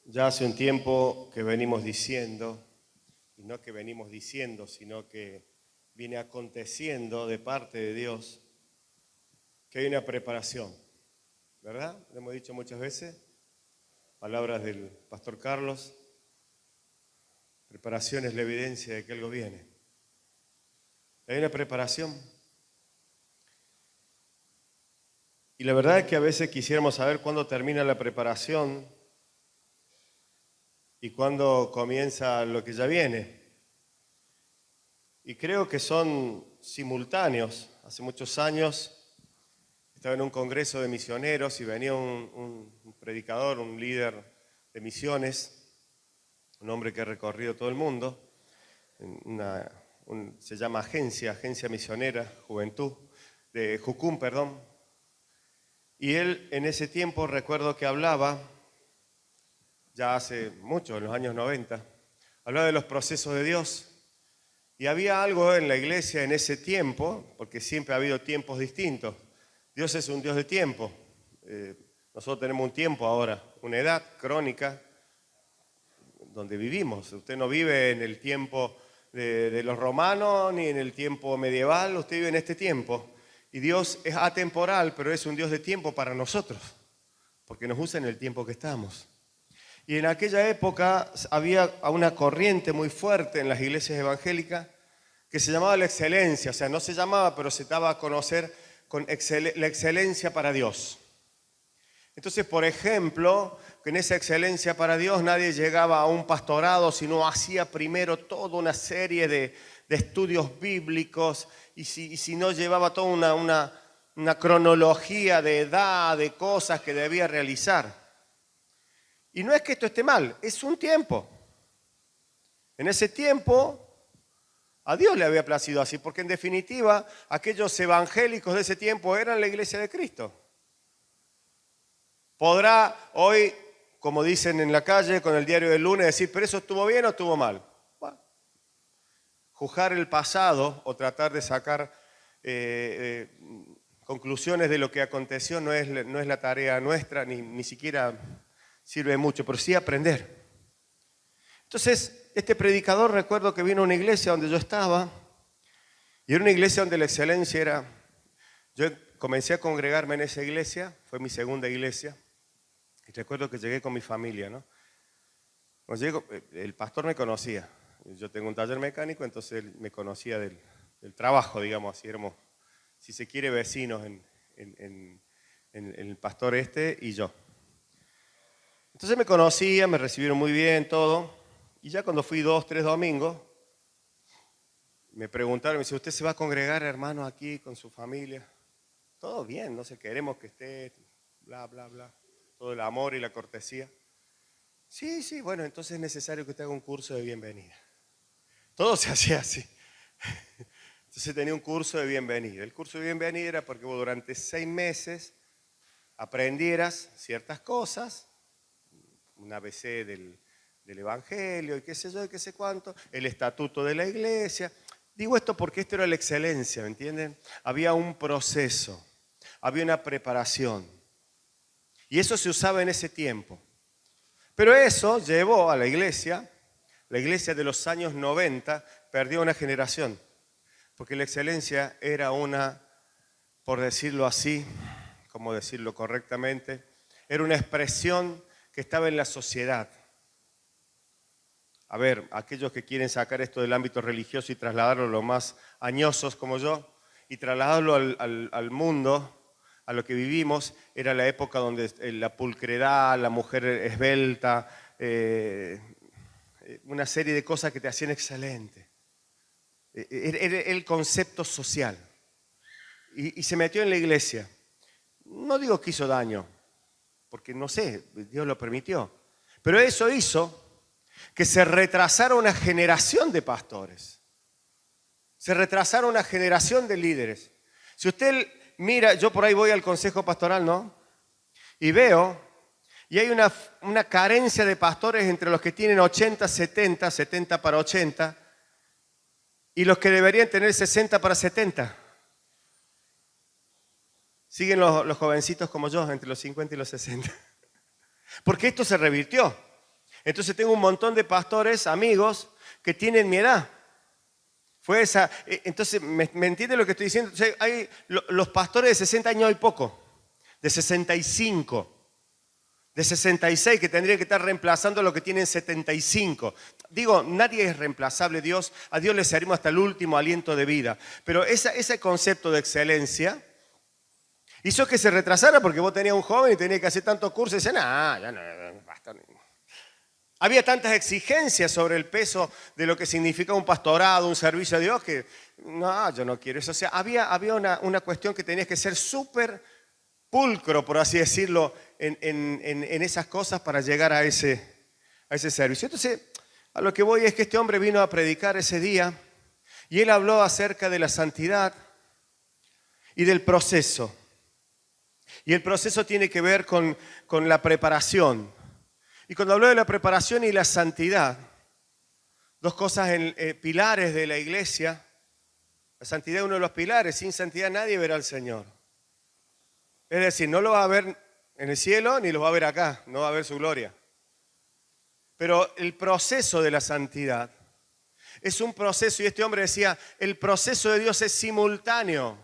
Ya hace un tiempo que venimos diciendo, y no que venimos diciendo, sino que viene aconteciendo de parte de Dios, que hay una preparación, ¿verdad? Lo hemos dicho muchas veces, palabras del pastor Carlos, preparación es la evidencia de que algo viene. Hay una preparación. Y la verdad es que a veces quisiéramos saber cuándo termina la preparación y cuándo comienza lo que ya viene. Y creo que son simultáneos. Hace muchos años estaba en un congreso de misioneros y venía un predicador, un líder de misiones, un hombre que ha recorrido todo el mundo, se llama Agencia Misionera Juventud, de Jucum, perdón. Y él en ese tiempo recuerdo que hablaba, ya hace mucho, en los años 90, hablaba de los procesos de Dios. Y había algo en la iglesia en ese tiempo, porque siempre ha habido tiempos distintos. Dios es un Dios de tiempo. Nosotros tenemos un tiempo ahora, una edad crónica donde vivimos. Usted no vive en el tiempo de los romanos ni en el tiempo medieval, usted vive en este tiempo. Y Dios es atemporal, pero es un Dios de tiempo para nosotros, porque nos usa en el tiempo que estamos. Y en aquella época había una corriente muy fuerte en las iglesias evangélicas que se llamaba la excelencia, o sea, no se llamaba, pero se daba a conocer con la excelencia para Dios. Entonces, por ejemplo, que en esa excelencia para Dios nadie llegaba a un pastorado, sino hacía primero toda una serie de estudios bíblicos y si no llevaba toda una cronología de edad, de cosas que debía realizar. Y no es que esto esté mal, es un tiempo. En ese tiempo a Dios le había placido así, porque en definitiva aquellos evangélicos de ese tiempo eran la iglesia de Cristo. Podrá hoy, como dicen en la calle con el diario del lunes, decir, pero eso estuvo bien o estuvo mal. Bueno, juzgar el pasado o tratar de sacar conclusiones de lo que aconteció no es la tarea nuestra, ni siquiera sirve mucho, pero sí aprender. Entonces, este predicador, recuerdo que vino a una iglesia donde yo estaba, y era una iglesia donde la excelencia era... Yo comencé a congregarme en esa iglesia, fue mi segunda iglesia, y recuerdo que llegué con mi familia, ¿no? Cuando llego, el pastor me conocía, yo tengo un taller mecánico, entonces él me conocía del trabajo, digamos así, éramos, si se quiere, vecinos en el pastor este y yo. Entonces me conocían, me recibieron muy bien, todo. Y ya cuando fui 2, 3 domingos, me preguntaron, me dice, ¿usted se va a congregar, hermano, aquí con su familia? Todo bien, no sé, queremos que esté, bla, bla, bla. Todo el amor y la cortesía. Sí, bueno, entonces es necesario que usted haga un curso de bienvenida. Todo se hacía así. Entonces tenía un curso de bienvenida. El curso de bienvenida era porque vos durante 6 meses aprendieras ciertas cosas, un ABC del Evangelio y qué sé yo, y qué sé cuánto, el estatuto de la iglesia. Digo esto porque esto era la excelencia, ¿me entienden? Había un proceso, había una preparación. Y eso se usaba en ese tiempo. Pero eso llevó a la iglesia de los años 90, perdió una generación. Porque la excelencia era por decirlo así, como decirlo correctamente, era una expresión que estaba en la sociedad. A ver, aquellos que quieren sacar esto del ámbito religioso y trasladarlo a los más añosos como yo, y trasladarlo al mundo, a lo que vivimos, era la época donde la pulcredad, la mujer esbelta, una serie de cosas que te hacían excelente. Era el concepto social. Y se metió en la iglesia. No digo que hizo daño, porque no sé, Dios lo permitió. Pero eso hizo que se retrasara una generación de pastores. Se retrasara una generación de líderes. Si usted mira, yo por ahí voy al consejo pastoral, ¿no? Y veo, y hay una carencia de pastores entre los que tienen 80, 70 para 80, y los que deberían tener 60 para 70. Siguen los jovencitos como yo, entre los 50 y los 60. Porque esto se revirtió. Entonces tengo un montón de pastores, amigos, que tienen mi edad. Fue esa. Entonces, ¿me entiende lo que estoy diciendo? Entonces, hay los pastores de 60 años hay poco, de 65, de 66 que tendrían que estar reemplazando a los que tienen 75. Digo, nadie es reemplazable, a Dios le servimos hasta el último aliento de vida. Pero ese concepto de excelencia hizo que se retrasara porque vos tenías un joven y tenías que hacer tantos cursos y decían, ya no, basta. Había tantas exigencias sobre el peso de lo que significa un pastorado, un servicio a Dios, que no, yo no quiero eso. O sea, había una cuestión que tenías que ser súper pulcro, por así decirlo, en esas cosas para llegar a ese servicio. Entonces, a lo que voy es que este hombre vino a predicar ese día y él habló acerca de la santidad y del proceso. Y el proceso tiene que ver con la preparación. Y cuando habló de la preparación y la santidad, dos cosas pilares de la iglesia, la santidad es uno de los pilares, sin santidad nadie verá al Señor. Es decir, no lo va a ver en el cielo ni lo va a ver acá, no va a ver su gloria. Pero el proceso de la santidad es un proceso, y este hombre decía, el proceso de Dios es simultáneo.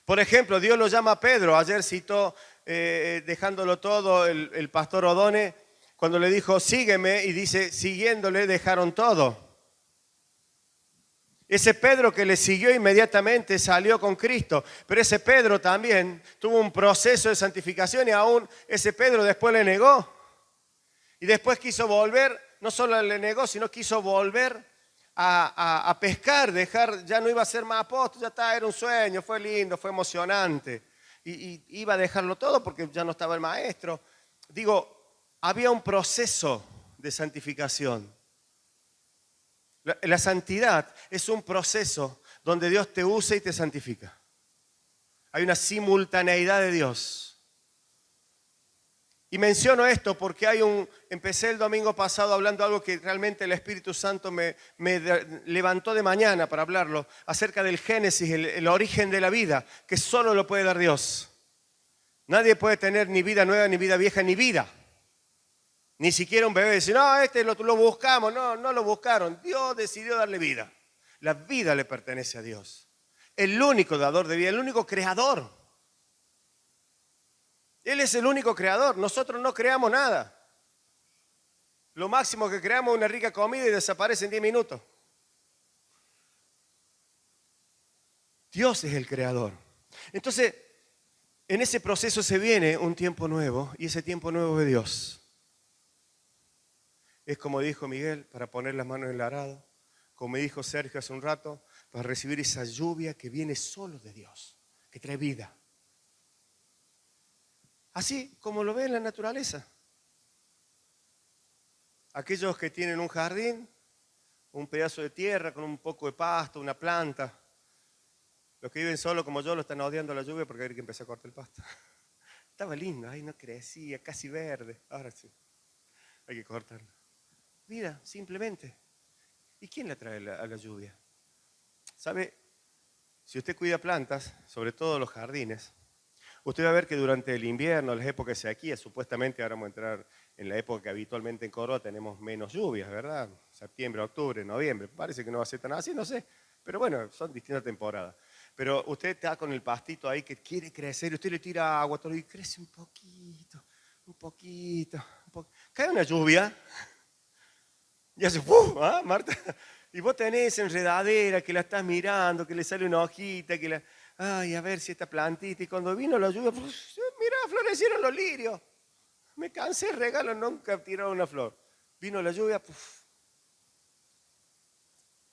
Por ejemplo, Dios lo llama a Pedro, ayer citó, dejándolo todo, el pastor Odone, cuando le dijo, sígueme, y dice, siguiéndole dejaron todo. Ese Pedro que le siguió inmediatamente salió con Cristo, pero ese Pedro también tuvo un proceso de santificación y aún ese Pedro después le negó. Y después quiso volver, no solo le negó, sino quiso volver a pescar, ya no iba a ser más apóstol, ya está, era un sueño, fue lindo, fue emocionante. Y iba a dejarlo todo porque ya no estaba el maestro. Digo, había un proceso de santificación. La santidad es un proceso donde Dios te usa y te santifica. Hay una simultaneidad de Dios. Y menciono esto porque empecé el domingo pasado hablando algo que realmente el Espíritu Santo me levantó de mañana para hablarlo, acerca del Génesis, el origen de la vida, que solo lo puede dar Dios. Nadie puede tener ni vida nueva, ni vida vieja, ni vida. Ni siquiera un bebé dice, no, lo buscamos. No, no lo buscaron. Dios decidió darle vida. La vida le pertenece a Dios. El único dador de vida, el único creador. Él es el único creador. Nosotros no creamos nada. Lo máximo que creamos es una rica comida y desaparece en 10 minutos. Dios es el creador. Entonces, en ese proceso se viene un tiempo nuevo y ese tiempo nuevo es de Dios. Es como dijo Miguel, para poner las manos en el arado, como me dijo Sergio hace un rato, para recibir esa lluvia que viene solo de Dios, que trae vida. Así como lo ve en la naturaleza. Aquellos que tienen un jardín, un pedazo de tierra con un poco de pasto, una planta. Los que viven solo como yo lo están odiando la lluvia porque hay que empezar a cortar el pasto. Estaba lindo, ahí no crecía, casi verde. Ahora sí, hay que cortarlo. Vida, simplemente. ¿Y quién la trae a la lluvia? ¿Sabe? Si usted cuida plantas, sobre todo los jardines, usted va a ver que durante el invierno, las épocas de sequía, supuestamente ahora vamos a entrar en la época que habitualmente en Córdoba tenemos menos lluvias, ¿verdad? Septiembre, octubre, noviembre. Parece que no va a ser tan así, no sé. Pero bueno, son distintas temporadas. Pero usted está con el pastito ahí que quiere crecer y usted le tira agua todo y crece un poquito, un poquito, un poquito. Cae una lluvia y hace ¿ah, Marta? Y vos tenés enredadera que la estás mirando, que le sale una hojita, ay, a ver si esta plantita. Y cuando vino la lluvia, mirá, florecieron los lirios. Me cansé, regalo, nunca tiró una flor. Vino la lluvia,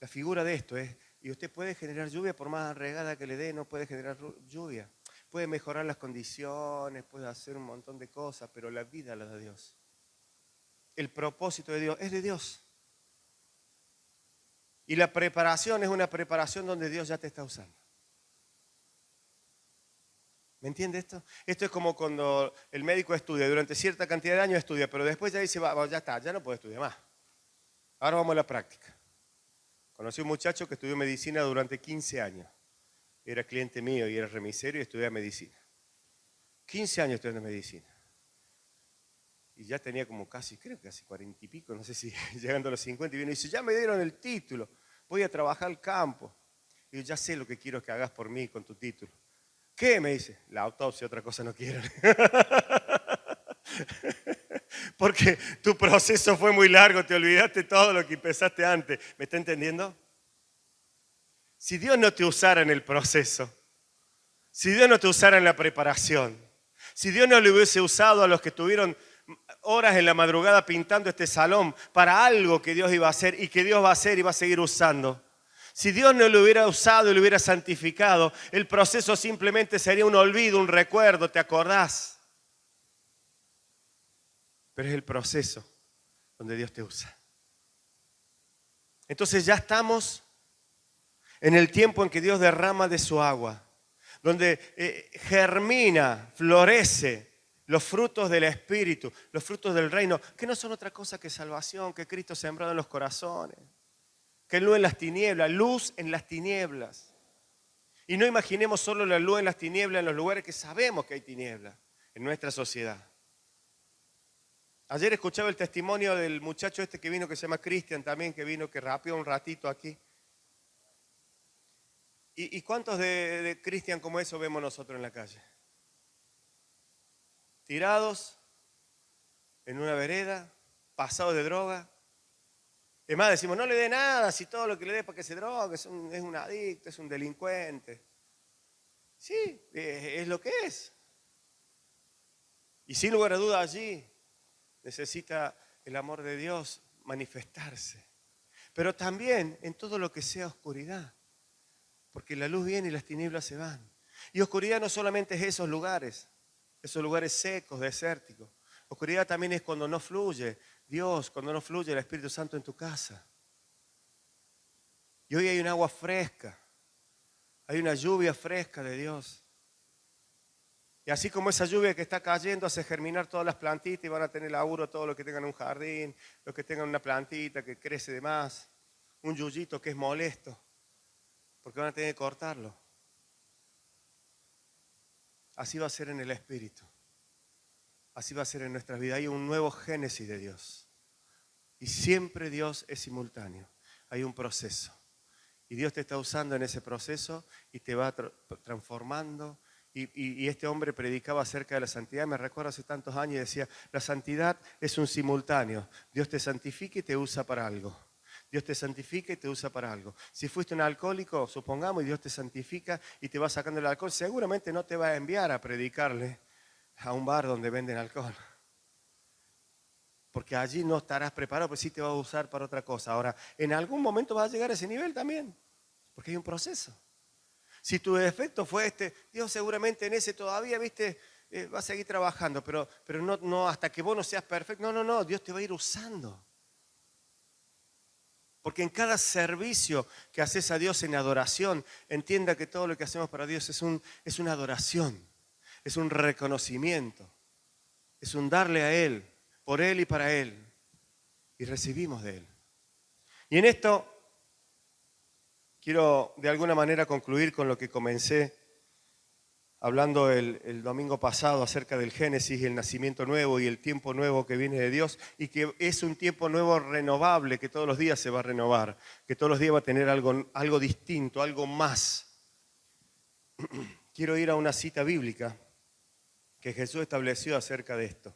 La figura de esto es, y usted puede generar lluvia por más regada que le dé, no puede generar lluvia. Puede mejorar las condiciones, puede hacer un montón de cosas, pero la vida la da Dios. El propósito de Dios es de Dios. Y la preparación es una preparación donde Dios ya te está usando. ¿Me entiende esto? Esto es como cuando el médico estudia, durante cierta cantidad de años estudia, pero después ya dice, ya está, ya no puedo estudiar más. Ahora vamos a la práctica. Conocí a un muchacho que estudió medicina durante 15 años. Era cliente mío y era remisero y estudiaba medicina. 15 años estudiando medicina. Y ya tenía como creo que casi 40 y pico, no sé si llegando a los 50, y viene y dice, ya me dieron el título, voy a trabajar al campo. Y yo ya sé lo que quiero que hagas por mí con tu título. ¿Qué? Me dice, la autopsia, otra cosa no quiero. Porque tu proceso fue muy largo, te olvidaste todo lo que empezaste antes. ¿Me está entendiendo? Si Dios no te usara en el proceso, si Dios no te usara en la preparación, si Dios no le hubiese usado a los que estuvieron horas en la madrugada pintando este salón para algo que Dios iba a hacer y que Dios va a hacer y va a seguir usando, si Dios no lo hubiera usado y lo hubiera santificado, el proceso simplemente sería un olvido, un recuerdo, ¿te acordás? Pero es el proceso donde Dios te usa. Entonces ya estamos en el tiempo en que Dios derrama de su agua, donde germina, florece los frutos del Espíritu, los frutos del reino, que no son otra cosa que salvación, que Cristo sembrado en los corazones, que luz en las tinieblas, luz en las tinieblas. Y no imaginemos solo la luz en las tinieblas en los lugares que sabemos que hay tinieblas en nuestra sociedad. Ayer escuchaba el testimonio del muchacho este que vino, que se llama Cristian también, que vino, que rapeó un ratito aquí. ¿Y cuántos de Cristian como eso vemos nosotros en la calle? Tirados en una vereda, pasados de droga. Es más, decimos, no le dé nada, si todo lo que le dé para que se drogue, es un adicto, es un delincuente. Sí, es lo que es. Y sin lugar a duda allí necesita el amor de Dios manifestarse. Pero también en todo lo que sea oscuridad. Porque la luz viene y las tinieblas se van. Y oscuridad no solamente es esos lugares secos, desérticos. Oscuridad también es cuando no fluye Dios, cuando no fluye el Espíritu Santo en tu casa. Y hoy hay un agua fresca, hay una lluvia fresca de Dios. Y así como esa lluvia que está cayendo hace germinar todas las plantitas y van a tener laburo todos los que tengan un jardín, los que tengan una plantita que crece de más, un yuyito que es molesto, porque van a tener que cortarlo. Así va a ser en el Espíritu. Así va a ser en nuestras vidas. Hay un nuevo génesis de Dios. Y siempre Dios es simultáneo. Hay un proceso. Y Dios te está usando en ese proceso y te va transformando. Y este hombre predicaba acerca de la santidad. Me recuerdo hace tantos años y decía, la santidad es un simultáneo. Dios te santifica y te usa para algo. Dios te santifica y te usa para algo. Si fuiste un alcohólico, supongamos, y Dios te santifica y te va sacando el alcohol, seguramente no te va a enviar a predicarle a un bar donde venden alcohol. Porque allí no estarás preparado, pero sí te va a usar para otra cosa. Ahora, en algún momento vas a llegar a ese nivel también, porque hay un proceso. Si tu defecto fue este, Dios seguramente en ese todavía, viste, va a seguir trabajando, pero no hasta que vos no seas perfecto. No, Dios te va a ir usando. Porque en cada servicio que haces a Dios en adoración, entienda que todo lo que hacemos para Dios es una adoración, es un reconocimiento, es un darle a Él, por Él y para Él, y recibimos de Él. Y en esto quiero de alguna manera concluir con lo que comencé hablando el domingo pasado acerca del Génesis, el nacimiento nuevo y el tiempo nuevo que viene de Dios, y que es un tiempo nuevo renovable, que todos los días se va a renovar, que todos los días va a tener algo distinto, algo más. Quiero ir a una cita bíblica que Jesús estableció acerca de esto,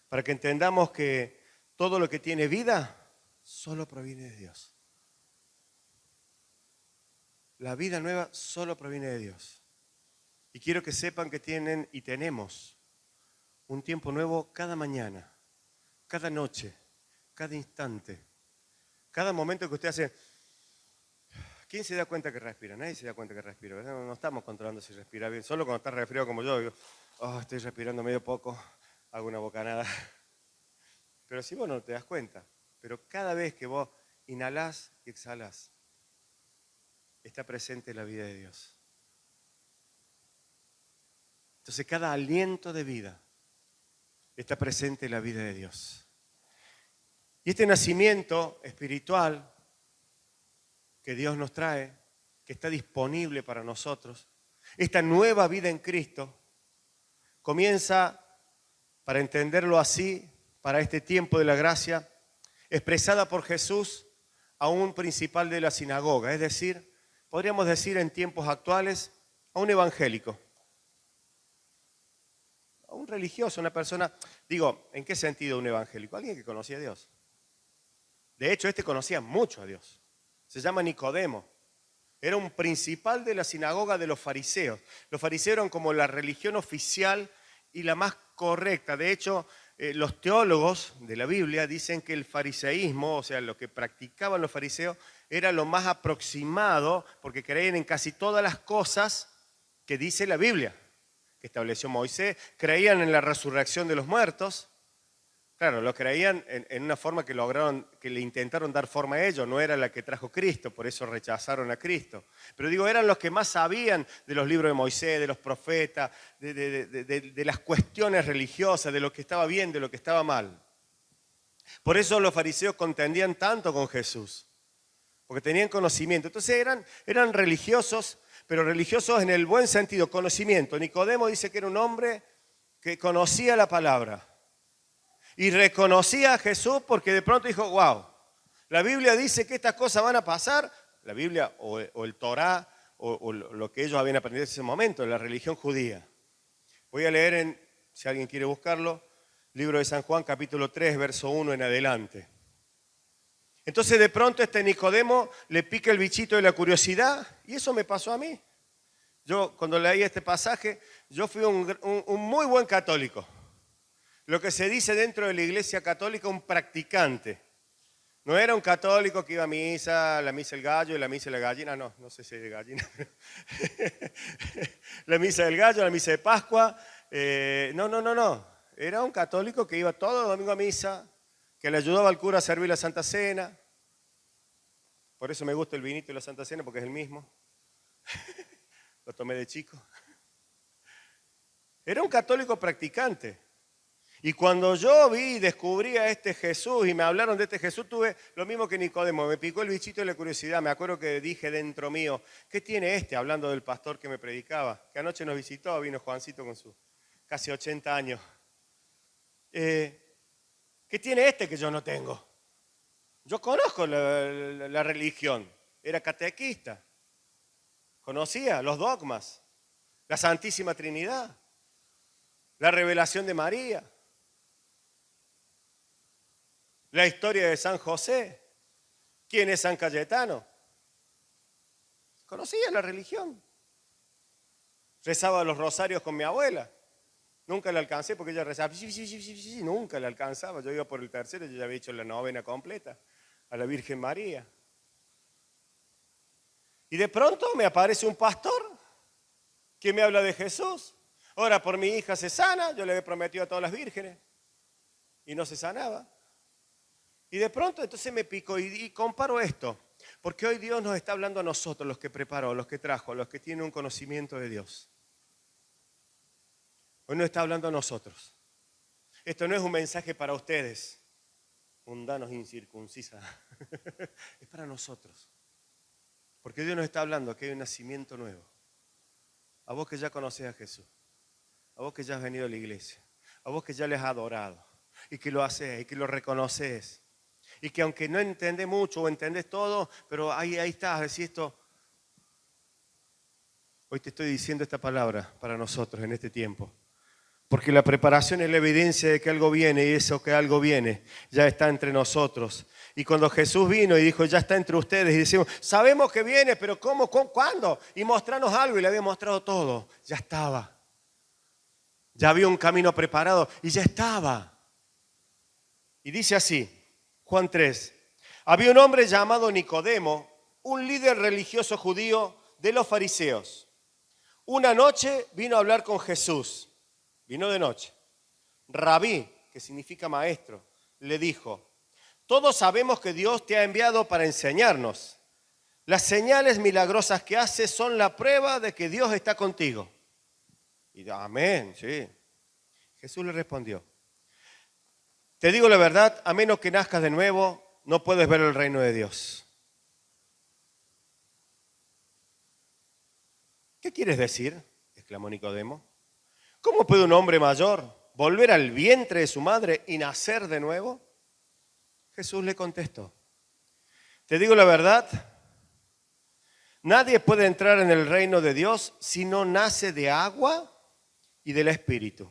para que entendamos que todo lo que tiene vida solo proviene de Dios. La vida nueva solo proviene de Dios. Y quiero que sepan que tienen y tenemos un tiempo nuevo cada mañana, cada noche, cada instante, cada momento que usted hace. ¿Quién se da cuenta que respira? Nadie se da cuenta que respira, ¿verdad? No estamos controlando si respira bien. Solo cuando está resfriado como yo, digo, estoy respirando medio poco, hago una bocanada. Pero si vos no te das cuenta, pero cada vez que vos inhalás y exhalás, está presente la vida de Dios. Entonces cada aliento de vida está presente en la vida de Dios. Y este nacimiento espiritual que Dios nos trae, que está disponible para nosotros, esta nueva vida en Cristo, comienza, para entenderlo así, para este tiempo de la gracia, expresada por Jesús a un principal de la sinagoga, es decir, podríamos decir en tiempos actuales, a un evangélico, a un religioso, una persona, digo, ¿en qué sentido un evangélico? Alguien que conocía a Dios. De hecho, este conocía mucho a Dios. Se llama Nicodemo. Era un principal de la sinagoga de los fariseos. Los fariseos eran como la religión oficial y la más correcta. De hecho, los teólogos de la Biblia dicen que el fariseísmo, o sea, lo que practicaban los fariseos, era lo más aproximado, porque creían en casi todas las cosas que dice la Biblia, que estableció Moisés. Creían en la resurrección de los muertos. Claro, lo creían en una forma que lograron, que le intentaron dar forma a ellos, no era la que trajo Cristo, por eso rechazaron a Cristo. Pero digo, eran los que más sabían de los libros de Moisés, de los profetas, de las cuestiones religiosas, de lo que estaba bien, de lo que estaba mal. Por eso los fariseos contendían tanto con Jesús, porque tenían conocimiento. Entonces eran religiosos, pero religiosos en el buen sentido, conocimiento. Nicodemo dice que era un hombre que conocía la palabra. Y reconocía a Jesús porque de pronto dijo, wow, la Biblia dice que estas cosas van a pasar. La Biblia o el Torá o lo que ellos habían aprendido en ese momento, la religión judía. Voy a leer, si alguien quiere buscarlo, libro de San Juan, capítulo 3, verso 1 en adelante. Entonces de pronto este Nicodemo le pica el bichito de la curiosidad y eso me pasó a mí. Yo cuando leí este pasaje, yo fui un muy buen católico. Lo que se dice dentro de la Iglesia Católica, un practicante. No era un católico que iba a misa, la misa del gallo y la misa de la gallina, no sé si es de gallina. La misa del gallo, la misa de Pascua. No. Era un católico que iba todo domingo a misa, que le ayudaba al cura a servir la Santa Cena. Por eso me gusta el vinito y la Santa Cena, porque es el mismo. Lo tomé de chico. Era un católico practicante. Y cuando yo vi y descubrí a este Jesús y me hablaron de este Jesús, tuve lo mismo que Nicodemo, me picó el bichito de la curiosidad. Me acuerdo que dije dentro mío, ¿qué tiene este? Hablando del pastor que me predicaba, que anoche nos visitó, vino Juancito con sus casi 80 años. ¿Qué tiene este que yo no tengo? Yo conozco la religión, era catequista, conocía los dogmas, la Santísima Trinidad, la revelación de María. La historia de San José. ¿Quién es San Cayetano? Conocía la religión. Rezaba los rosarios con mi abuela. Nunca le alcancé porque ella rezaba. Nunca le alcanzaba. Yo iba por el tercero y yo ya había hecho la novena completa a la Virgen María. Y de pronto me aparece un pastor que me habla de Jesús. Ahora por mi hija se sana. Yo le había prometido a todas las vírgenes. Y no se sanaba. Y de pronto entonces me pico y comparo esto, porque hoy Dios nos está hablando a nosotros, los que preparó, los que trajo, los que tienen un conocimiento de Dios. Hoy nos está hablando a nosotros. Esto no es un mensaje para ustedes, mundanos incircuncisas, es para nosotros. Porque Dios nos está hablando que hay un nacimiento nuevo. A vos que ya conocés a Jesús, a vos que ya has venido a la iglesia, a vos que ya les has adorado y que lo haces y que lo reconoces. Y que aunque no entendés mucho o entendés todo, pero ahí estás, decís esto. Hoy te estoy diciendo esta palabra para nosotros en este tiempo. Porque la preparación es la evidencia de que algo viene y eso que algo viene ya está entre nosotros. Y cuando Jesús vino y dijo, ya está entre ustedes, y decimos, sabemos que viene, pero ¿cómo? ¿Cuándo? Y mostrarnos algo y le había mostrado todo. Ya estaba. Ya había un camino preparado y ya estaba. Y dice así. Juan 3. Había un hombre llamado Nicodemo, un líder religioso judío de los fariseos. Una noche vino a hablar con Jesús. Vino de noche. Rabí, que significa maestro, le dijo, todos sabemos que Dios te ha enviado para enseñarnos. Las señales milagrosas que haces son la prueba de que Dios está contigo. Y amén, sí. Jesús le respondió. Te digo la verdad, a menos que nazcas de nuevo, no puedes ver el reino de Dios. ¿Qué quieres decir? Exclamó Nicodemo. ¿Cómo puede un hombre mayor ¿Volver al vientre de su madre y nacer de nuevo? Jesús le contestó, te digo la verdad, nadie puede entrar en el reino de Dios si no nace de agua y del Espíritu.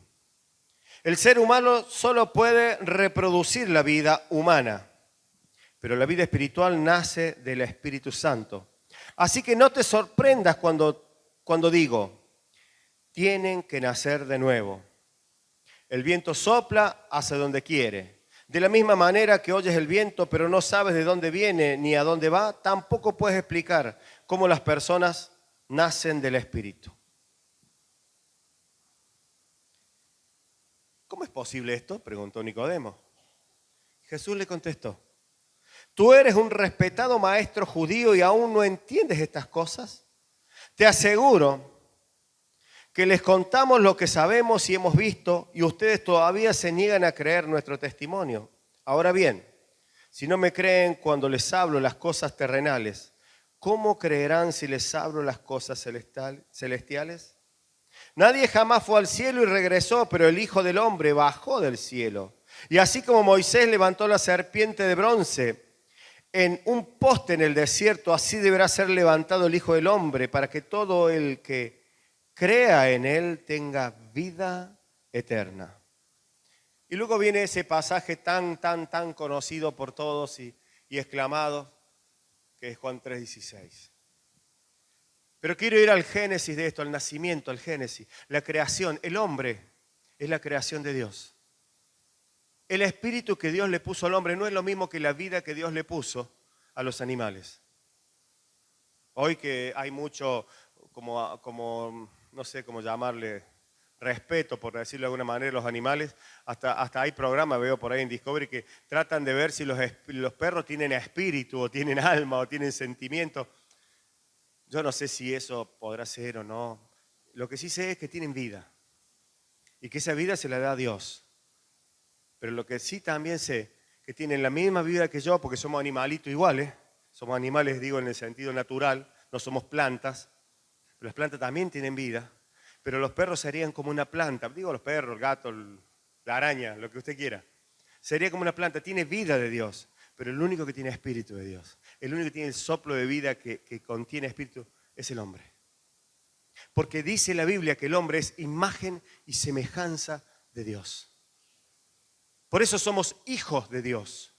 El ser humano solo puede reproducir la vida humana, pero la vida espiritual nace del Espíritu Santo. Así que no te sorprendas cuando digo, tienen que nacer de nuevo. El viento sopla hacia donde quiere. De la misma manera que oyes el viento, pero no sabes de dónde viene ni a dónde va, tampoco puedes explicar cómo las personas nacen del Espíritu. ¿Cómo es posible esto?, preguntó Nicodemo. Jesús le contestó, ¿tú eres un respetado maestro judío y aún no entiendes estas cosas? Te aseguro que les contamos lo que sabemos y hemos visto y ustedes todavía se niegan a creer nuestro testimonio. Ahora bien, si no me creen cuando les hablo las cosas terrenales, ¿cómo creerán si les hablo las cosas celestiales? Nadie jamás fue al cielo y regresó, pero el Hijo del Hombre bajó del cielo. Y así como Moisés levantó la serpiente de bronce en un poste en el desierto, así deberá ser levantado el Hijo del Hombre para que todo el que crea en él tenga vida eterna. Y luego viene ese pasaje tan conocido por todos y exclamado, que es Juan 3:16. Pero quiero ir al génesis de esto, al nacimiento, al génesis, la creación. El hombre es la creación de Dios. El espíritu que Dios le puso al hombre no es lo mismo que la vida que Dios le puso a los animales. Hoy que hay mucho, como no sé cómo llamarle, respeto, por decirlo de alguna manera, los animales, hasta hay programas, veo por ahí en Discovery, que tratan de ver si los perros tienen espíritu, o tienen alma, o tienen sentimiento. Yo no sé si eso podrá ser o no. Lo que sí sé es que tienen vida, y que esa vida se la da a Dios. Pero lo que sí también sé, que tienen la misma vida que yo, porque somos animalitos iguales, somos animales, digo, en el sentido natural, no somos plantas. Las plantas también tienen vida, pero los perros serían como una planta. Digo los perros, el gato, la araña, lo que usted quiera. Sería como una planta, tiene vida de Dios, pero el único que tiene espíritu de Dios, el único que tiene el soplo de vida que contiene espíritu, es el hombre. Porque dice la Biblia que el hombre es imagen y semejanza de Dios. Por eso somos hijos de Dios.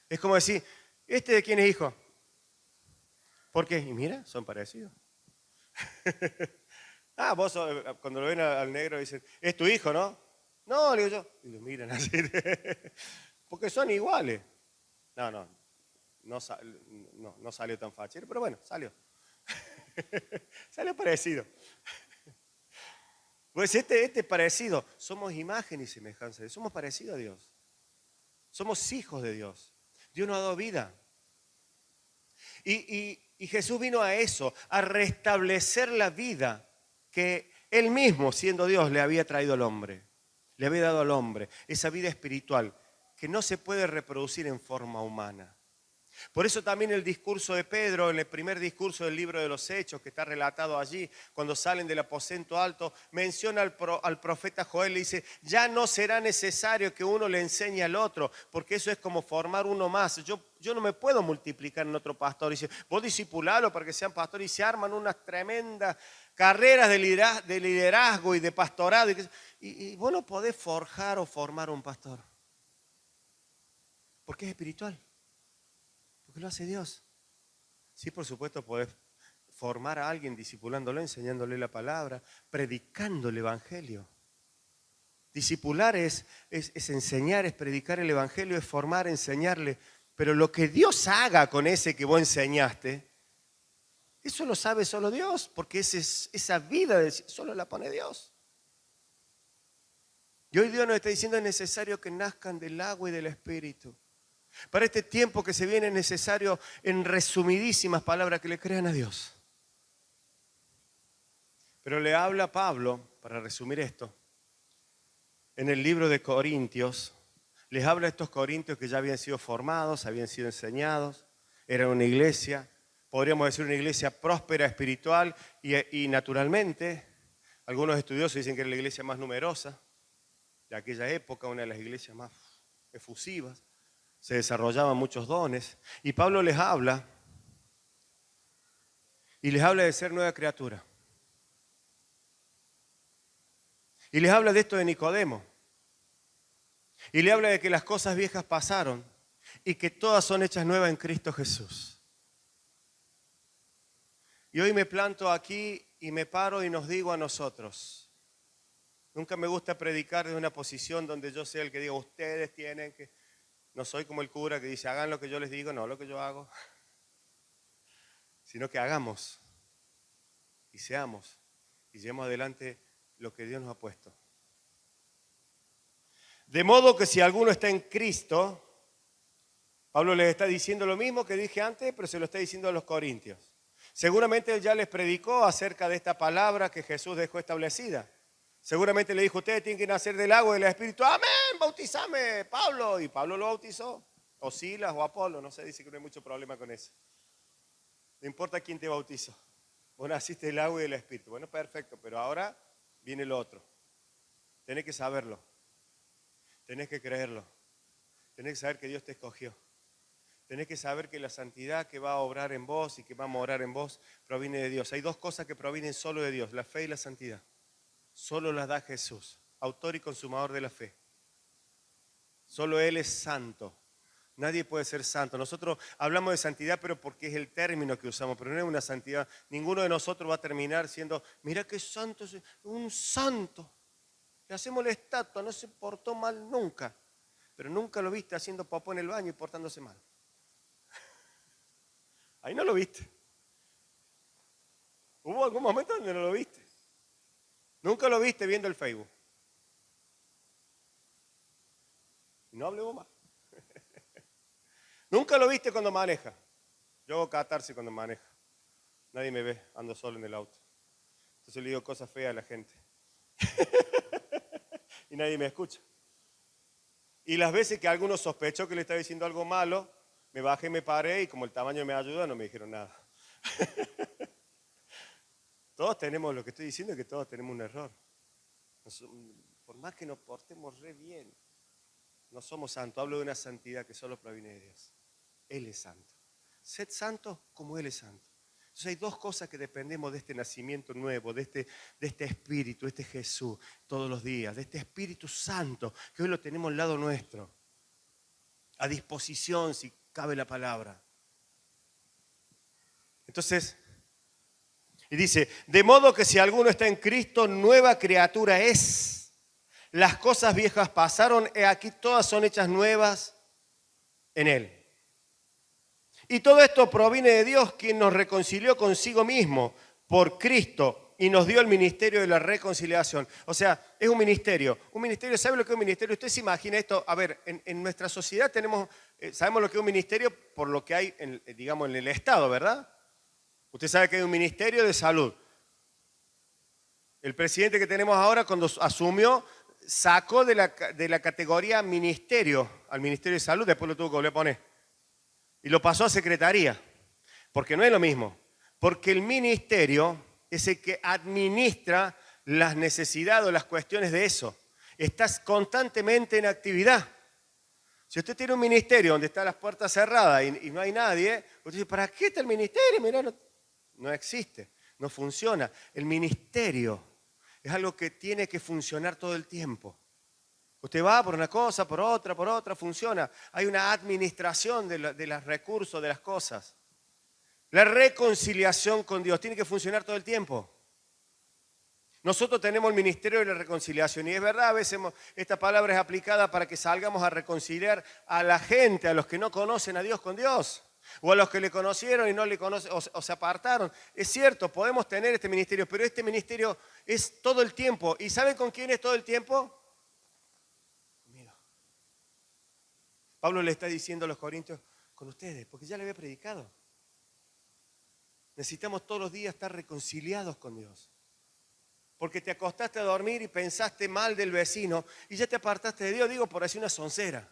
Es como decir, ¿este de quién es hijo? ¿Por qué? Y mira, son parecidos. Vos cuando lo ven al negro dicen, es tu hijo, ¿no? No, le digo yo. Y lo miran así. Porque son iguales. No salió tan fachero, pero bueno, salió. Salió parecido. Pues este es parecido. Somos imagen y semejanza de Dios. Somos parecidos a Dios. Somos hijos de Dios. Dios nos ha dado vida. Y Jesús vino a eso, a restablecer la vida que Él mismo, siendo Dios, le había traído al hombre. Le había dado al hombre esa vida espiritual que no se puede reproducir en forma humana. Por eso también el discurso de Pedro, en el primer discurso del libro de los Hechos, que está relatado allí, cuando salen del aposento alto, menciona al profeta Joel, le dice, ya no será necesario que uno le enseñe al otro, porque eso es como formar uno más. Yo no me puedo multiplicar en otro pastor. Dice, vos discipulalo para que sean pastores, y se arman unas tremendas carreras de liderazgo y de pastorado. Y vos no podés forjar o formar un pastor, porque es espiritual. Porque lo hace Dios. Sí, por supuesto, podés formar a alguien discipulándolo, enseñándole la palabra, predicando el evangelio. Discipular es enseñar, es predicar el evangelio, es formar, enseñarle. Pero lo que Dios haga con ese que vos enseñaste, eso lo sabe solo Dios, porque esa vida solo la pone Dios. Y hoy Dios nos está diciendo, es necesario que nazcan del agua y del espíritu. Para este tiempo que se viene es necesario, en resumidísimas palabras, que le crean a Dios. Pero le habla Pablo, para resumir esto, en el libro de Corintios, les habla a estos corintios que ya habían sido formados, habían sido enseñados, era una iglesia, podríamos decir una iglesia próspera, espiritual y naturalmente, algunos estudiosos dicen que era la iglesia más numerosa de de aquella época, una de las iglesias más efusivas, se desarrollaban muchos dones. Y Pablo les habla, y les habla de ser nueva criatura. Y les habla de esto de Nicodemo. Y le habla de que las cosas viejas pasaron y que todas son hechas nuevas en Cristo Jesús. Y hoy me planto aquí y me paro y nos digo a nosotros. Nunca me gusta predicar de una posición donde yo sea el que diga, ustedes tienen que... No soy como el cura que dice, hagan lo que yo les digo, no lo que yo hago. Sino que hagamos y seamos y llevemos adelante lo que Dios nos ha puesto. De modo que si alguno está en Cristo, Pablo les está diciendo lo mismo que dije antes, pero se lo está diciendo a los corintios. Seguramente él ya les predicó acerca de esta palabra que Jesús dejó establecida. Seguramente le dijo, ustedes tienen que nacer del agua y del Espíritu. Amén, bautizame, Pablo. Y Pablo lo bautizó. O Silas o Apolo, no sé, dice que no hay mucho problema con eso. No importa quién te bautizó. Vos naciste del agua y del Espíritu. Bueno, perfecto, pero ahora viene lo otro. Tenés que saberlo. Tenés que creerlo. Tenés que saber que Dios te escogió. Tenés que saber que la santidad que va a obrar en vos y que va a morar en vos proviene de Dios. Hay dos cosas que provienen solo de Dios, la fe y la santidad. Solo las da Jesús, autor y consumador de la fe. Solo Él es santo. Nadie puede ser santo. Nosotros hablamos de santidad, pero porque es el término que usamos, pero no es una santidad. Ninguno de nosotros va a terminar siendo, mira qué santo es, un santo. Le hacemos la estatua, no se portó mal nunca. Pero nunca lo viste haciendo popó en el baño y portándose mal. Ahí no lo viste. ¿Hubo algún momento donde no lo viste? Nunca lo viste viendo el Facebook. Y no hablemos más. Nunca lo viste cuando maneja. Yo hago catarsis cuando maneja. Nadie me ve, ando solo en el auto. Entonces le digo cosas feas a la gente. Y nadie me escucha. Y las veces que alguno sospechó que le estaba diciendo algo malo, me bajé, me paré y como el tamaño me ayuda, no me dijeron nada. Todos tenemos, lo que estoy diciendo es que todos tenemos un error. Por más que nos portemos re bien, no somos santos. Hablo de una santidad que solo proviene de Dios. Él es santo. Sed santos como Él es santo. Entonces hay dos cosas que dependemos de este nacimiento nuevo, de este Espíritu, de este Jesús, todos los días, de este Espíritu Santo, que hoy lo tenemos al lado nuestro, a disposición si cabe la palabra. Entonces, y dice, de modo que si alguno está en Cristo, nueva criatura es. Las cosas viejas pasaron, he aquí todas son hechas nuevas en Él. Y todo esto proviene de Dios, quien nos reconcilió consigo mismo por Cristo y nos dio el ministerio de la reconciliación. O sea, es un ministerio. Un ministerio, ¿sabe lo que es un ministerio? Usted se imagina esto. A ver, en nuestra sociedad sabemos lo que es un ministerio por lo que hay, digamos, en el Estado, ¿verdad? Usted sabe que hay un ministerio de salud. El presidente que tenemos ahora, cuando asumió, sacó de la categoría ministerio al Ministerio de Salud, después lo tuvo que volver a poner. Y lo pasó a secretaría, porque no es lo mismo. Porque el ministerio es el que administra las necesidades o las cuestiones de eso. Estás constantemente en actividad. Si usted tiene un ministerio donde están las puertas cerradas y no hay nadie, usted dice, ¿para qué está el ministerio? Mirá, no existe, no funciona. El ministerio es algo que tiene que funcionar todo el tiempo. Usted va por una cosa, por otra, funciona. Hay una administración de los recursos, de las cosas. La reconciliación con Dios tiene que funcionar todo el tiempo. Nosotros tenemos el ministerio de la reconciliación y es verdad, a veces esta palabra es aplicada para que salgamos a reconciliar a la gente, a los que no conocen a Dios con Dios, o a los que le conocieron y no le conocen o se apartaron. Es cierto, podemos tener este ministerio, pero este ministerio es todo el tiempo. ¿Y saben con quién es todo el tiempo? Pablo le está diciendo a los corintios, con ustedes, porque ya le había predicado. Necesitamos todos los días estar reconciliados con Dios. Porque te acostaste a dormir y pensaste mal del vecino y ya te apartaste de Dios, digo, por así una soncera.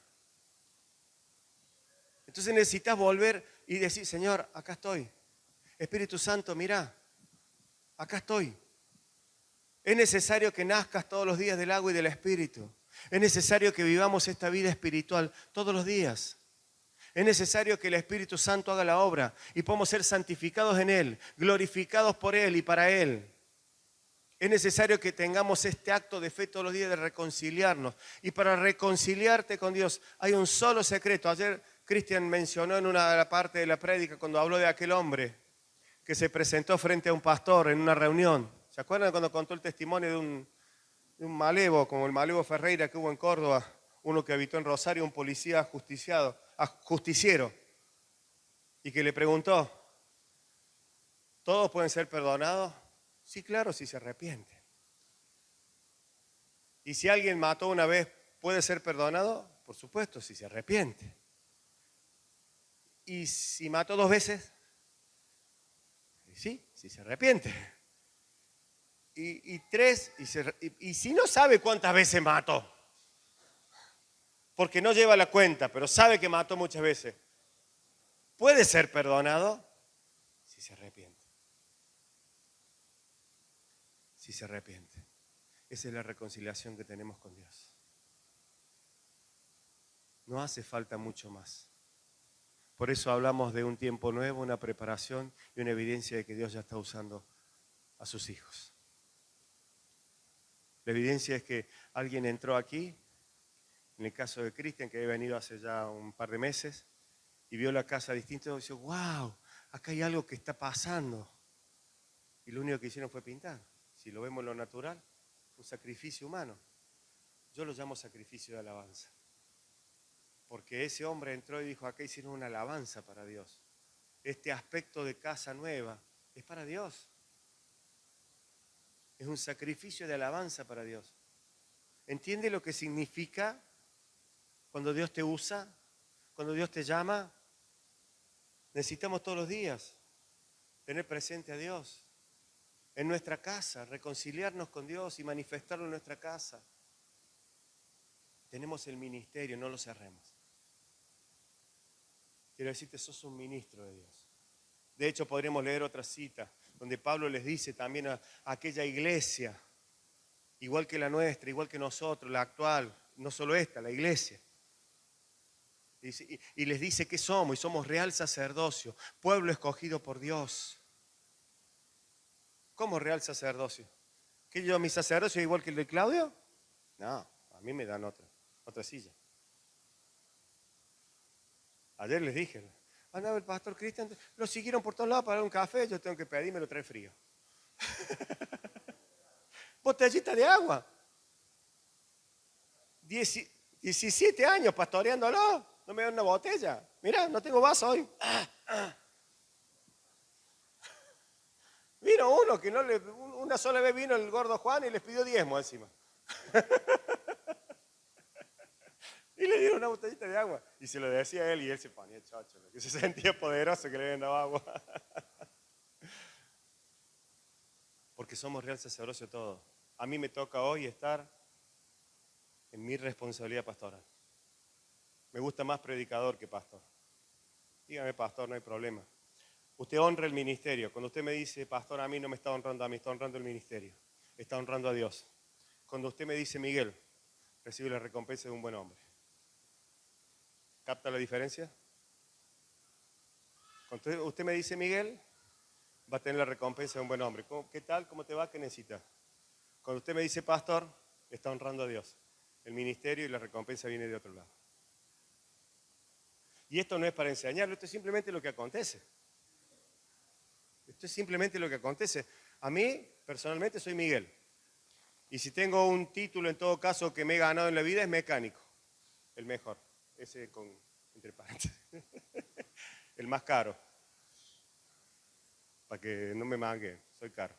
Entonces necesitas volver y decir, Señor, acá estoy. Espíritu Santo, mirá, acá estoy. Es necesario que nazcas todos los días del agua y del Espíritu. Es necesario que vivamos esta vida espiritual todos los días. Es necesario que el Espíritu Santo haga la obra y podamos ser santificados en Él, glorificados por Él y para Él. Es necesario que tengamos este acto de fe todos los días de reconciliarnos. Y para reconciliarte con Dios hay un solo secreto. Ayer Cristian mencionó en una parte de la prédica cuando habló de aquel hombre que se presentó frente a un pastor en una reunión. ¿Se acuerdan cuando contó el testimonio de un malevo, como el malevo Ferreira que hubo en Córdoba? Uno que habitó en Rosario, un policía justiciero, y que le preguntó, ¿todos pueden ser perdonados? Sí, claro, si se arrepiente. ¿Y si alguien mató una vez, puede ser perdonado? Por supuesto, si se arrepiente. ¿Y si mató 2 veces? Sí, si se arrepiente. Y 3, y si no sabe cuántas veces mató, porque no lleva la cuenta, pero sabe que mató muchas veces, ¿puede ser perdonado? Si se arrepiente. Si se arrepiente. Esa es la reconciliación que tenemos con Dios. No hace falta mucho más. Por eso hablamos de un tiempo nuevo, una preparación y una evidencia de que Dios ya está usando a sus hijos. La evidencia es que alguien entró aquí, en el caso de Cristian, que había venido hace ya un par de meses, y vio la casa distinta y dijo, wow, acá hay algo que está pasando. Y lo único que hicieron fue pintar. Si lo vemos en lo natural, un sacrificio humano. Yo lo llamo sacrificio de alabanza. Porque ese hombre entró y dijo, acá hicieron una alabanza para Dios. Este aspecto de casa nueva es para Dios. Es un sacrificio de alabanza para Dios. ¿Entiende lo que significa cuando Dios te usa? Cuando Dios te llama. Necesitamos todos los días tener presente a Dios en nuestra casa, reconciliarnos con Dios y manifestarlo en nuestra casa. Tenemos el ministerio, no lo cerremos. Quiero decirte, sos un ministro de Dios. De hecho, podríamos leer otra cita donde Pablo les dice también a aquella iglesia, igual que la nuestra, igual que nosotros, la actual, no solo esta, la iglesia. Y les dice que somos, y somos real sacerdocio, pueblo escogido por Dios. ¿Cómo real sacerdocio? ¿Que yo mi sacerdocio es igual que el de Claudio? No, a mí me dan otra silla. Ayer les dije, andaba el pastor Cristian, lo siguieron por todos lados para dar un café, yo tengo que pedir, me lo trae frío. Botellita de agua. 17 años pastoreándolo, no me dan una botella. Mirá, no tengo vaso hoy. Vino uno que una sola vez vino el gordo Juan y les pidió diezmo encima. Y le dieron una botellita de agua. Y se lo decía a él y él se ponía chocho, que se sentía poderoso que le habían dado agua. Porque somos real sacerdocio todos. A mí me toca hoy estar en mi responsabilidad pastoral. Me gusta más predicador que pastor. Dígame, pastor, no hay problema. Usted honra el ministerio. Cuando usted me dice, pastor, a mí no me está honrando a mí, está honrando el ministerio. Está honrando a Dios. Cuando usted me dice, Miguel, recibe la recompensa de un buen hombre. ¿Capta la diferencia? Cuando usted me dice, Miguel, va a tener la recompensa de un buen hombre. ¿Qué tal? ¿Cómo te va? ¿Qué necesitas? Cuando usted me dice, pastor, está honrando a Dios. El ministerio y la recompensa viene de otro lado. Y esto no es para enseñarlo, esto es simplemente lo que acontece. Esto es simplemente lo que acontece. A mí, personalmente, soy Miguel. Y si tengo un título, en todo caso, que me he ganado en la vida, es mecánico. El mejor. Ese entre paréntesis. El más caro. Para que no me manguen, soy caro.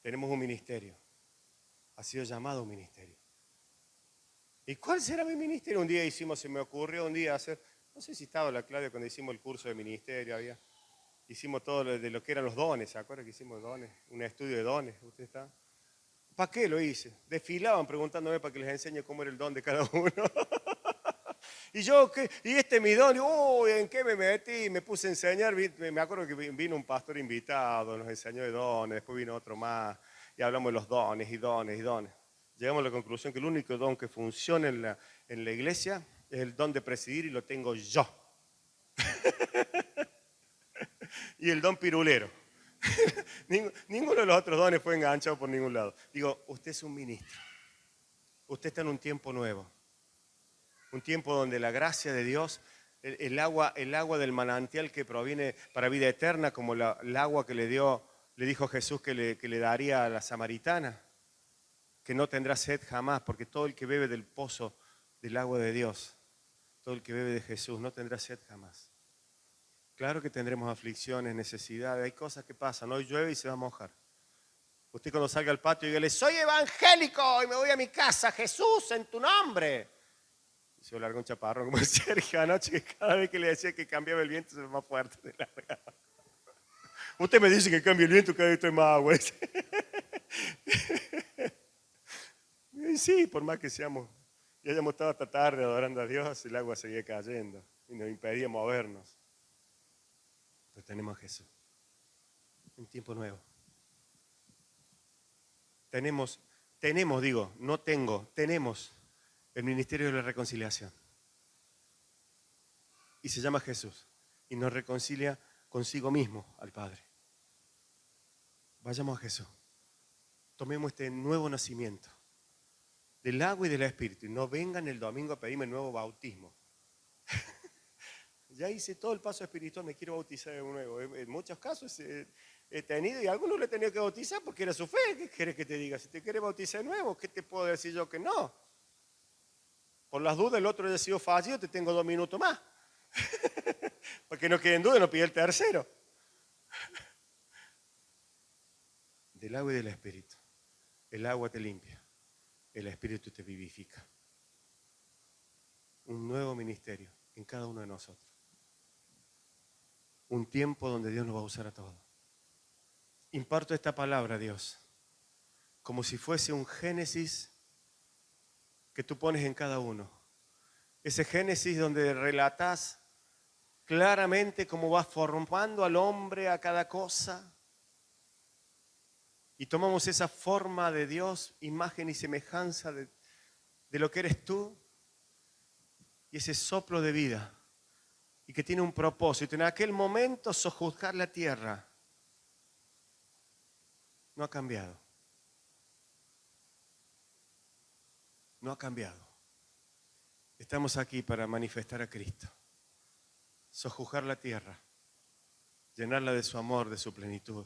Tenemos un ministerio. Ha sido llamado un ministerio. ¿Y cuál será mi ministerio? Un día se me ocurrió un día hacer, no sé si estaba la Claudia cuando hicimos el curso de ministerio, hicimos todo de lo que eran los dones, ¿se acuerdan que hicimos dones? Un estudio de dones, ¿usted está? ¿Para qué lo hice? Desfilaban preguntándome para que les enseñe cómo era el don de cada uno. Y yo, ¿y este es mi don? Uy, ¿en qué me metí? Me puse a enseñar, me acuerdo que vino un pastor invitado, nos enseñó de dones, después vino otro más. y hablamos de los dones y dones y dones. Llegamos a la conclusión que el único don que funciona en la iglesia es el don de presidir y lo tengo yo. Y el don pirulero. Ninguno de los otros dones fue enganchado por ningún lado. Digo, usted es un ministro. Usted está en un tiempo nuevo. Un tiempo donde la gracia de Dios, el agua del manantial que proviene para vida eterna, como el agua que le dijo Jesús que le daría a la samaritana, que no tendrá sed jamás, porque todo el que bebe del pozo del agua de Dios, todo el que bebe de Jesús, no tendrá sed jamás. Claro que tendremos aflicciones, necesidades, hay cosas que pasan. Hoy llueve y se va a mojar. Usted cuando salga al patio y dígale, soy evangélico y me voy a mi casa, Jesús, en tu nombre. Y se larga un chaparrón como Sergio anoche, que cada vez que le decía que cambiaba el viento se ve más fuerte. Se largaba. Usted me dice que cambie el viento, cada vez estoy más agua. Y sí, por más que seamos, ya hayamos estado hasta tarde adorando a Dios, el agua seguía cayendo y nos impedía movernos. Pero tenemos a Jesús. Un tiempo nuevo. Tenemos el ministerio de la reconciliación. Y se llama Jesús. Y nos reconcilia consigo mismo al Padre. Vayamos a Jesús. Tomemos este nuevo nacimiento del agua y del Espíritu. Y no vengan el domingo a pedirme el nuevo bautismo. Ya hice todo el paso espiritual, me quiero bautizar de nuevo. En muchos casos he tenido, y a algunos le he tenido que bautizar porque era su fe. ¿Qué quieres que te diga? Si te quieres bautizar de nuevo, ¿qué te puedo decir yo que no? Por las dudas, el otro haya sido fallido, te tengo 2 minutos más. Para que no quede en duda, no pide el tercero. Del agua y del Espíritu. El agua te limpia, el Espíritu te vivifica. Un nuevo ministerio en cada uno de nosotros. Un tiempo donde Dios nos va a usar a todos. Imparto esta palabra, Dios, como si fuese un génesis que tú pones en cada uno. Ese génesis donde relatás claramente cómo vas formando al hombre a cada cosa. Y tomamos esa forma de Dios, imagen y semejanza de lo que eres tú, y ese soplo de vida, y que tiene un propósito. En aquel momento sojuzgar la tierra no ha cambiado. No ha cambiado. Estamos aquí para manifestar a Cristo. Sojuzgar la tierra, llenarla de su amor, de su plenitud,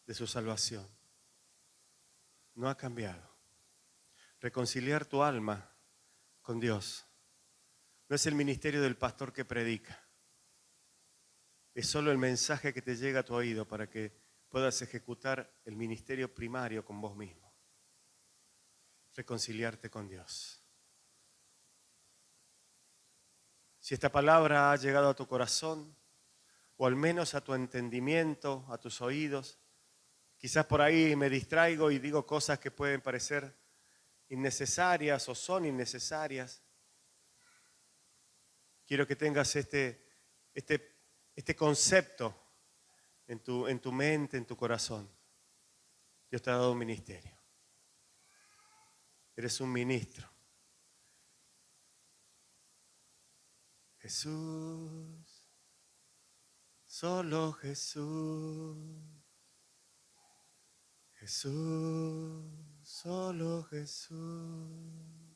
de su salvación. No ha cambiado. Reconciliar tu alma con Dios. No es el ministerio del pastor que predica. Es solo el mensaje que te llega a tu oído para que puedas ejecutar el ministerio primario con vos mismo. Reconciliarte con Dios. Si esta palabra ha llegado a tu corazón, o al menos a tu entendimiento, a tus oídos, quizás por ahí me distraigo y digo cosas que pueden parecer innecesarias o son innecesarias. Quiero que tengas este concepto en tu mente, en tu corazón. Dios te ha dado un ministerio. Eres un ministro. Jesús, solo Jesús. Jesús, solo Jesús.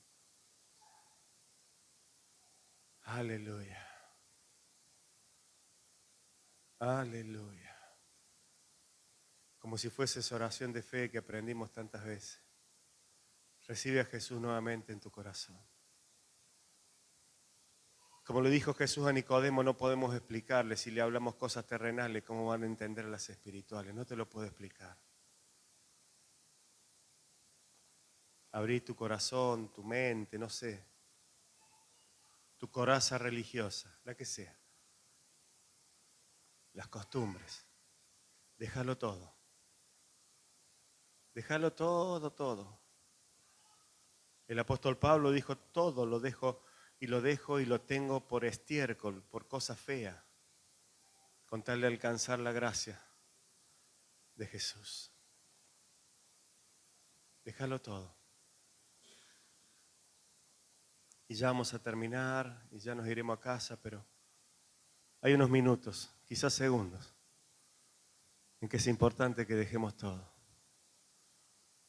Aleluya. Aleluya. Como si fuese esa oración de fe que aprendimos tantas veces. Recibe a Jesús nuevamente en tu corazón. Como le dijo Jesús a Nicodemo, no podemos explicarle si le hablamos cosas terrenales, cómo van a entender las espirituales. No te lo puedo explicar. Abrí tu corazón, tu mente, no sé. Tu coraza religiosa, la que sea. Las costumbres. Déjalo todo. Déjalo todo, todo. El apóstol Pablo dijo, todo lo dejo y lo tengo por estiércol, por cosa fea, con tal de alcanzar la gracia de Jesús. Déjalo todo. Y ya vamos a terminar y ya nos iremos a casa, pero hay unos minutos, quizás segundos, en que es importante que dejemos todo.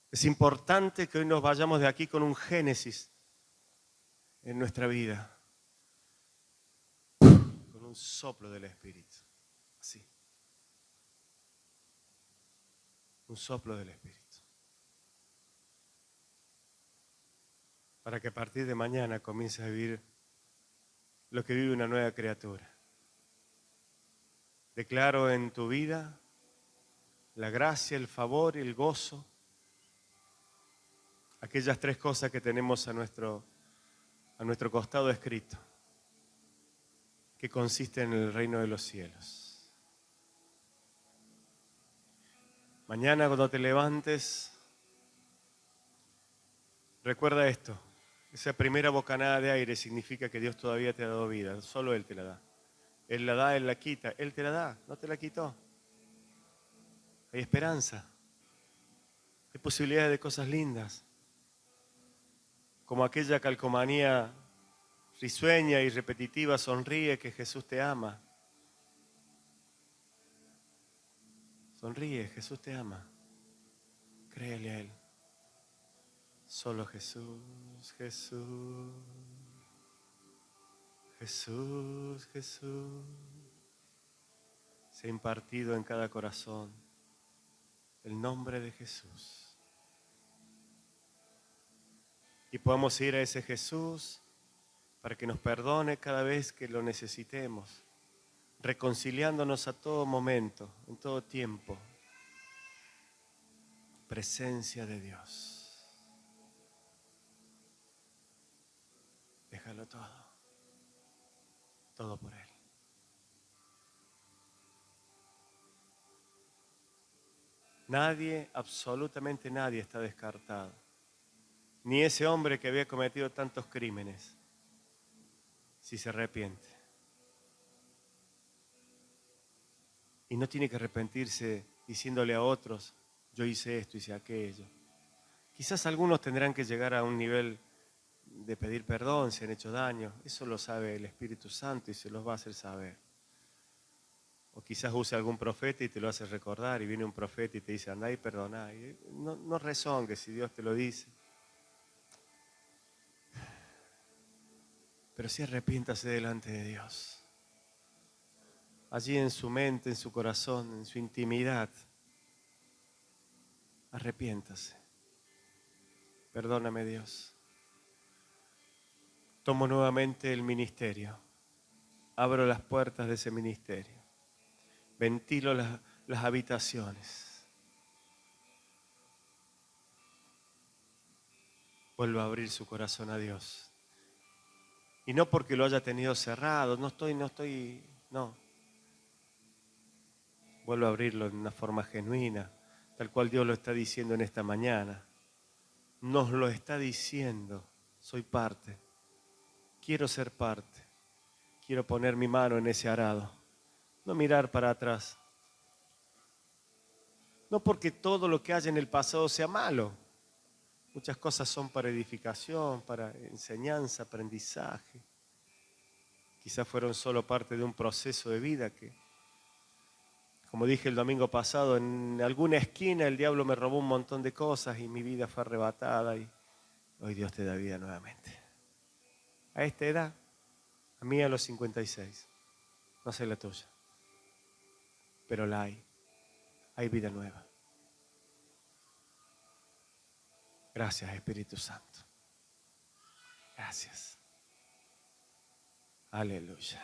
Es importante que hoy nos vayamos de aquí con un génesis en nuestra vida, con un soplo del Espíritu, así, un soplo del Espíritu, para que a partir de mañana comiences a vivir lo que vive una nueva criatura. Declaro en tu vida la gracia, el favor y el gozo, aquellas tres cosas que tenemos a nuestro costado escrito, que consiste en el reino de los cielos. Mañana cuando te levantes, recuerda esto, esa primera bocanada de aire significa que Dios todavía te ha dado vida, solo Él te la da. Él la da, Él la quita, Él te la da, no te la quitó. Hay esperanza, hay posibilidades de cosas lindas, como aquella calcomanía risueña y repetitiva, sonríe que Jesús te ama. Sonríe, Jesús te ama. Créele a Él. Solo Jesús, Jesús, Jesús, Jesús. Se ha impartido en cada corazón el nombre de Jesús. Y podamos ir a ese Jesús para que nos perdone cada vez que lo necesitemos, reconciliándonos a todo momento, en todo tiempo. Presencia de Dios. Déjalo todo por Él. Nadie, absolutamente nadie está descartado. Ni ese hombre que había cometido tantos crímenes, si se arrepiente. Y no tiene que arrepentirse diciéndole a otros, yo hice esto, hice aquello. Quizás algunos tendrán que llegar a un nivel de pedir perdón si han hecho daño. Eso lo sabe el Espíritu Santo y se los va a hacer saber. O quizás use algún profeta y te lo hace recordar y viene un profeta y te dice, andá y perdoná. Y no rezongues si Dios te lo dice. Pero sí arrepiéntase delante de Dios. Allí en su mente, en su corazón, en su intimidad. Arrepiéntase. Perdóname, Dios. Tomo nuevamente el ministerio. Abro las puertas de ese ministerio. Ventilo las habitaciones. Vuelvo a abrir su corazón a Dios. Y no porque lo haya tenido cerrado, no. Vuelvo a abrirlo en una forma genuina, tal cual Dios lo está diciendo en esta mañana. Nos lo está diciendo, soy parte, quiero ser parte, quiero poner mi mano en ese arado, no mirar para atrás. No porque todo lo que haya en el pasado sea malo, muchas cosas son para edificación, para enseñanza, aprendizaje. Quizás fueron solo parte de un proceso de vida que, como dije el domingo pasado, en alguna esquina el diablo me robó un montón de cosas y mi vida fue arrebatada y hoy Dios te da vida nuevamente. A esta edad, a mí a los 56, no sé la tuya, pero la hay vida nueva. Gracias, Espíritu Santo. Gracias. Aleluya.